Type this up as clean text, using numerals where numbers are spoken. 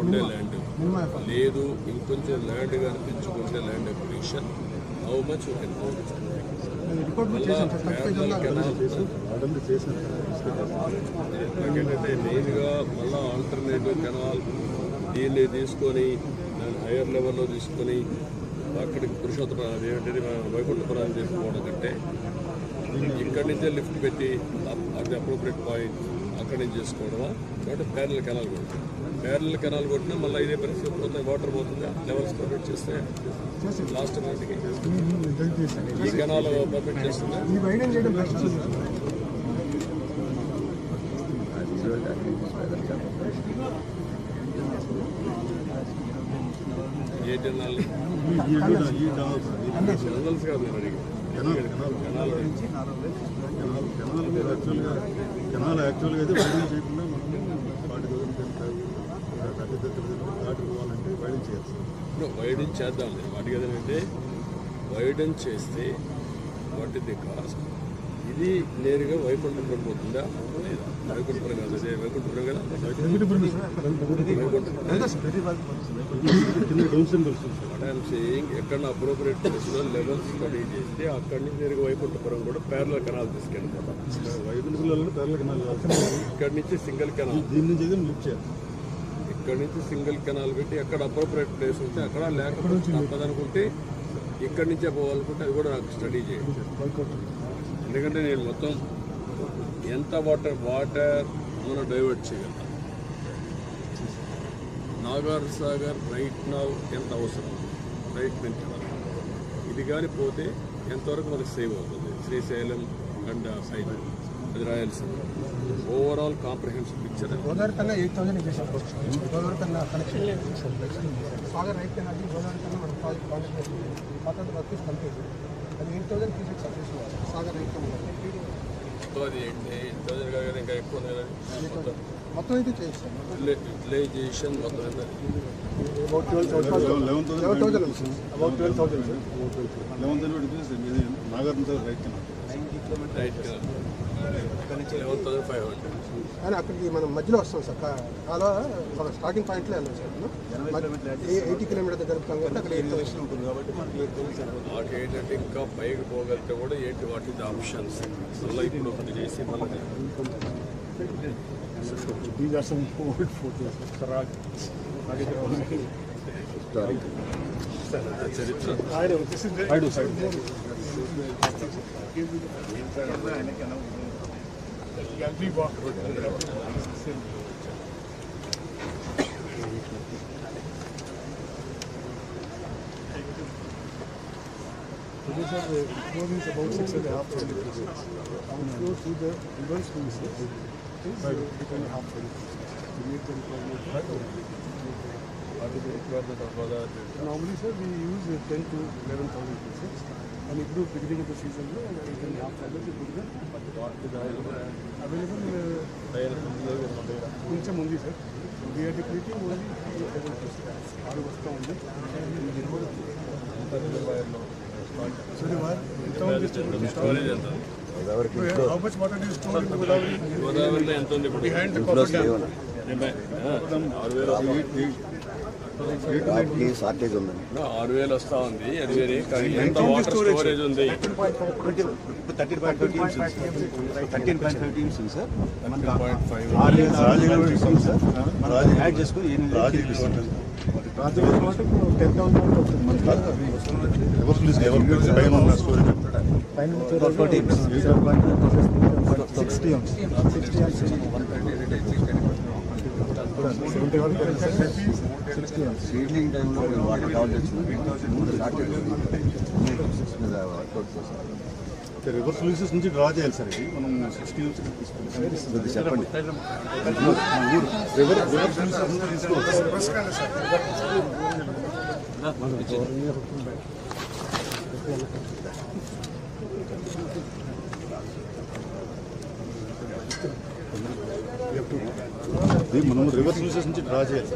ఉండే ల్యాండ్ లేదు, ఇంకొంచెం ల్యాండ్ కనిపించుకుంటే ల్యాండ్ అక్విజిషన్ హౌ మచ్ నాకేంటంటే మెయిన్గా మళ్ళీ ఆల్టర్నేటివ్ కెనాల్ దీన్ని తీసుకొని దాన్ని హైయర్ లెవెల్లో తీసుకొని అక్కడికి పురుషోత్తమ ఏంటంటే వైకుంఠపురం తీసుకోవడం కంటే ఇక్కడి నుంచే లిఫ్ట్ పెట్టి అది అప్రోప్రియట్ పాయింట్ అక్కడి నుంచి చేసుకోవడమా కాబట్టి ప్యారల్ కెనాల్ కొడుతుంది. ప్యారల్ కెనాల్ కొట్టినా మళ్ళీ ఇదే పరిస్థితి పోతుంది, వాటర్ పోతుంది. లెవెల్స్ పర్మిట్ చేస్తే లాస్ట్ నాటికి ఈ కెనాల్ పర్మిట్ చేస్తుంది. ఏ కెనాల్ లెవెల్స్ కాదు నేను అడిగి కెనాల్ యాక్చువల్గా అయితే వైడింగ్ చేయకుండా మనం 40,000 పోవాలంటే వైడింగ్ చేయాలి. వైడింగ్ చేద్దాం. వాటికి ఏదంటే వైడింగ్ చేస్తే వాట్ ఇస్ ది కాస్ట్? ఇది నేరుగా వైకుంఠపురం పోతుందా లేదా? వైకుంఠపురం కాదు, అదే వైకుంఠపురం కదా. ఎక్కడ అప్రోప్రియట్ ప్లేస్లో లెవెల్స్ స్టడీ చేస్తే అక్కడి నుంచి నేరుగా వైకుంఠపురం కూడా ప్యారల్ కెనాల్ తీసుకెళ్ళిపోతాం. ఇక్కడి నుంచి సింగిల్ కెనాల్, దీని నుంచి లిఫ్ట్ చేయాలి. ఇక్కడి నుంచి సింగిల్ కెనాల్ పెట్టి ఎక్కడ అప్రోప్రియట్ ప్లేస్ ఉంటే అక్కడ, లేకపోతే తప్పదనుకుంటే ఇక్కడి నుంచే పోవాలనుకుంటే అది కూడా నాకు స్టడీ చేయండి. ఎందుకంటే నేను మొత్తం ఎంత వాటర్ మనం డైవర్ట్ చేయగలుగుతాం. నాగార్ సాగర్ రైట్ నౌ ఎంత అవసరం, రైట్ నుంచి ఇది కానీ పోతే ఎంతవరకు మనకు సేవ్ అవుతుంది. శ్రీశైలం అండ్ సైడ్ అది రాయాల్సిన ఓవరాల్ కాంప్రహెన్సివ్ పిక్చర్. గోదావరి కన్నా 8,000 చేసాం. గోదావరి కన్నా కనెక్షన్ సాగర్ రైట్ కన్నా గోదావరి కన్నా మనం ప్రాజెక్ట్ కాంట్రిబ్యూట్ పాత వర్క్ కంప్లీట్ అది 8,000 ఫీజెక్స్ చేసుకోవాలి. సాగర్ రైట్ కన్నా అది 8,000 కాదు, ఇంకా ఎక్కువ మొత్తం అయితే చేస్తాం. యూటిలైజేషన్ మొత్తం ఎంత? అబౌట్ 12,000. Nagarjuna right right 11,500. కానీ అక్కడికి మనం మధ్యలో వస్తాం సార్. అలా మన స్టార్టింగ్ పాయింట్లో వెళ్ళాం సార్. 80 కిలోమీటర్ జరుపుతాం కాబట్టి అక్కడ 8,000 ఉంటుంది కాబట్టి మనకి 8,000 మాకు ఏంటంటే ఇంకా పైకి పోగలిగితే కూడా ఏంటి వాటి ఆప్షన్స్ మళ్ళీ ఇప్పుడు ఒకటి చేసి మళ్ళీ These are some old photos. చరిత్ర I do, sir. Today, sir, the road is about 6.5 kilometers. Outflow to the river schools is 8.5 kilometers. Normally, sir, we use 10 to 11,000 pieces. And if you beginning of the season, 8.5 kilometers available. కొంచెం ఉంది sir. We're depleting only 7 pieces. 6 వస్తూ ఉంది. How much water do you store in Godavari? గోదావరిలో ఎంత ఉంది ఇప్పుడు? Behind the coffer dam. 6,000 ఉందండి. 6,000 వస్తూ ఉంది. అది వేరే. కానీ ఎంత వాటర్ స్టోరేజ్ ఉంది? 13.5 సార్. 13.5 సార్. మనం యాడ్ చేసుకుని 8,000 రాజకీయ వాటర్ 10,000 సీడ్లింగ్ టైంలో మేము వాటర్ కావాలి రివర్స్ లూసెస్ నుంచి డ్రా చేయాలి సార్. ఇది మనం 60 నుంచి చెప్పండి. రివర్స్ లూసెస్ నుంచి తీసుకోవచ్చు. మనం రివర్స్ లూసెస్ నుంచి డ్రా చేయాలి.